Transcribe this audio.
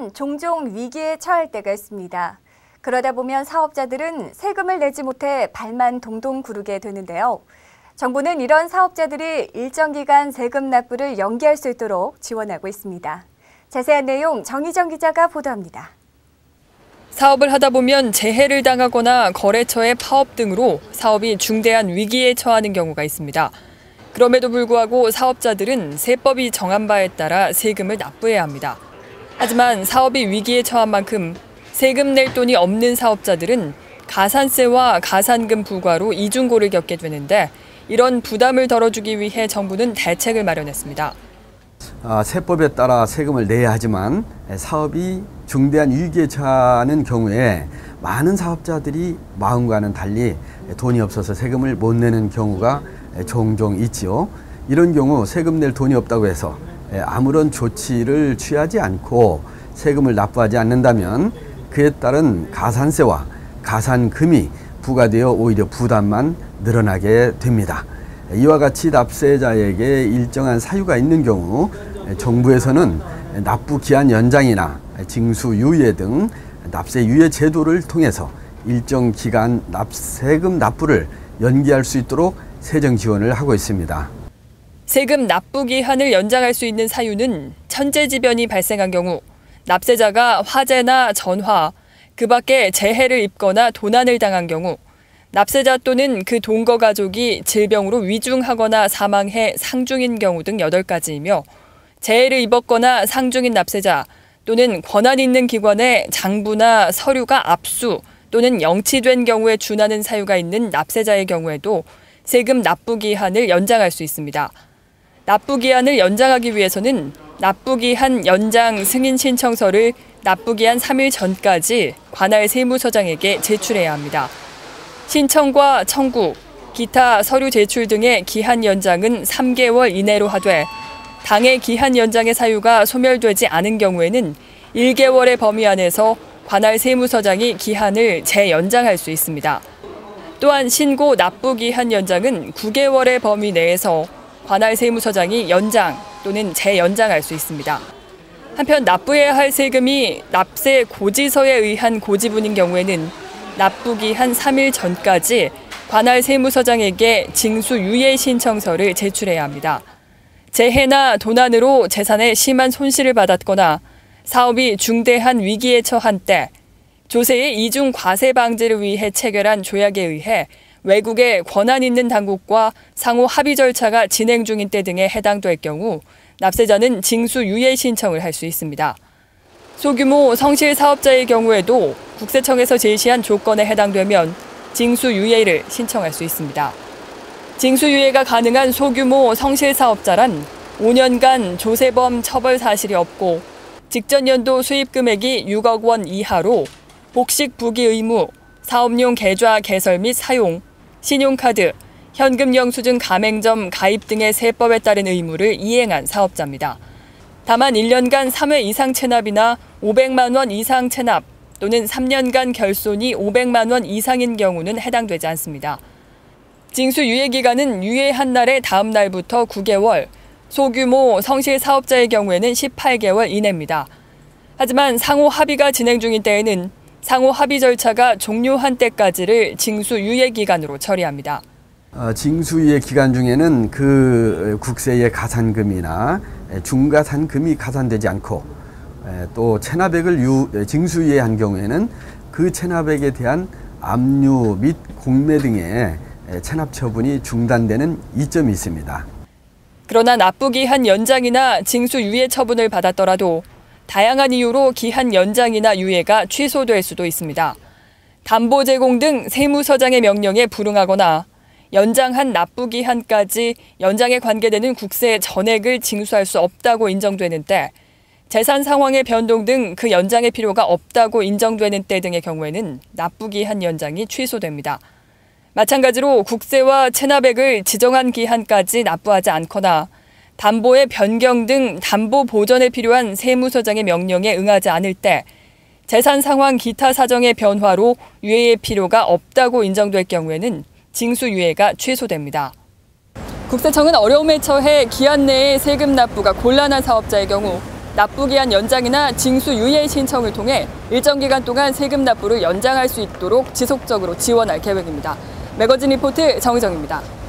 하지만 종종 위기에 처할 때가 있습니다. 그러다 보면 사업자들은 세금을 내지 못해 발만 동동 구르게 되는데요. 정부는 이런 사업자들이 일정 기간 세금 납부를 연기할 수 있도록 지원하고 있습니다. 자세한 내용 정희정 기자가 보도합니다. 사업을 하다 보면 재해를 당하거나 거래처의 파업 등으로 사업이 중대한 위기에 처하는 경우가 있습니다. 그럼에도 불구하고 사업자들은 세법이 정한 바에 따라 세금을 납부해야 합니다. 하지만 사업이 위기에 처한 만큼 세금 낼 돈이 없는 사업자들은 가산세와 가산금 부과로 이중고를 겪게 되는데 이런 부담을 덜어주기 위해 정부는 대책을 마련했습니다. 세법에 따라 세금을 내야 하지만 사업이 중대한 위기에 처하는 경우에 많은 사업자들이 마음과는 달리 돈이 없어서 세금을 못 내는 경우가 종종 있지요. 이런 경우 세금 낼 돈이 없다고 해서 아무런 조치를 취하지 않고 세금을 납부하지 않는다면 그에 따른 가산세와 가산금이 부과되어 오히려 부담만 늘어나게 됩니다. 이와 같이 납세자에게 일정한 사유가 있는 경우 정부에서는 납부 기한 연장이나 징수 유예 등 납세 유예 제도를 통해서 일정 기간 세금 납부를 연기할 수 있도록 세정 지원을 하고 있습니다. 세금 납부 기한을 연장할 수 있는 사유는 천재지변이 발생한 경우, 납세자가 화재나 전화, 그 밖에 재해를 입거나 도난을 당한 경우, 납세자 또는 그 동거 가족이 질병으로 위중하거나 사망해 상중인 경우 등 8가지이며 재해를 입었거나 상중인 납세자 또는 권한 있는 기관에 장부나 서류가 압수 또는 영치된 경우에 준하는 사유가 있는 납세자의 경우에도 세금 납부 기한을 연장할 수 있습니다. 납부 기한을 연장하기 위해서는 납부 기한 연장 승인 신청서를 납부 기한 3일 전까지 관할 세무서장에게 제출해야 합니다. 신청과 청구, 기타 서류 제출 등의 기한 연장은 3개월 이내로 하되 당해 기한 연장의 사유가 소멸되지 않은 경우에는 1개월의 범위 안에서 관할 세무서장이 기한을 재연장할 수 있습니다. 또한 신고 납부 기한 연장은 9개월의 범위 내에서 관할 세무서장이 연장 또는 재연장할 수 있습니다. 한편 납부해야 할 세금이 납세 고지서에 의한 고지분인 경우에는 납부 기한 3일 전까지 관할 세무서장에게 징수 유예 신청서를 제출해야 합니다. 재해나 도난으로 재산에 심한 손실을 받았거나 사업이 중대한 위기에 처한 때 조세의 이중 과세 방지를 위해 체결한 조약에 의해 외국의 권한 있는 당국과 상호 합의 절차가 진행 중인 때 등에 해당될 경우 납세자는 징수 유예 신청을 할 수 있습니다. 소규모 성실 사업자의 경우에도 국세청에서 제시한 조건에 해당되면 징수 유예를 신청할 수 있습니다. 징수 유예가 가능한 소규모 성실 사업자란 5년간 조세범 처벌 사실이 없고 직전 연도 수입 금액이 6억 원 이하로 복식 부기 의무, 사업용 계좌 개설 및 사용, 신용카드, 현금 영수증 가맹점 가입 등의 세법에 따른 의무를 이행한 사업자입니다. 다만 1년간 3회 이상 체납이나 500만 원 이상 체납 또는 3년간 결손이 500만 원 이상인 경우는 해당되지 않습니다. 징수 유예 기간은 유예한 날의 다음 날부터 9개월, 소규모 성실 사업자의 경우에는 18개월 이내입니다. 하지만 상호 합의가 진행 중인 때에는 상호 합의 절차가 종료한 때까지를 징수 유예 기간으로 처리합니다. 징수 유예 기간 중에는 그 국세의 가산금이나 중가산금이 가산되지 않고 또 체납액을 징수 유예한 경우에는 그 체납액에 대한 압류 및 공매 등의 체납 처분이 중단되는 이점이 있습니다. 그러나 납부 기한 연장이나 징수 유예 처분을 받았더라도 다양한 이유로 기한 연장이나 유예가 취소될 수도 있습니다. 담보 제공 등 세무서장의 명령에 불응하거나 연장한 납부 기한까지 연장에 관계되는 국세 전액을 징수할 수 없다고 인정되는 때, 재산 상황의 변동 등 그 연장의 필요가 없다고 인정되는 때 등의 경우에는 납부 기한 연장이 취소됩니다. 마찬가지로 국세와 체납액을 지정한 기한까지 납부하지 않거나 담보의 변경 등 담보 보전에 필요한 세무서장의 명령에 응하지 않을 때 재산 상황 기타 사정의 변화로 유예의 필요가 없다고 인정될 경우에는 징수 유예가 취소됩니다. 국세청은 어려움에 처해 기한 내에 세금 납부가 곤란한 사업자의 경우 납부기한 연장이나 징수 유예 신청을 통해 일정 기간 동안 세금 납부를 연장할 수 있도록 지속적으로 지원할 계획입니다. 매거진 리포트 정희정입니다.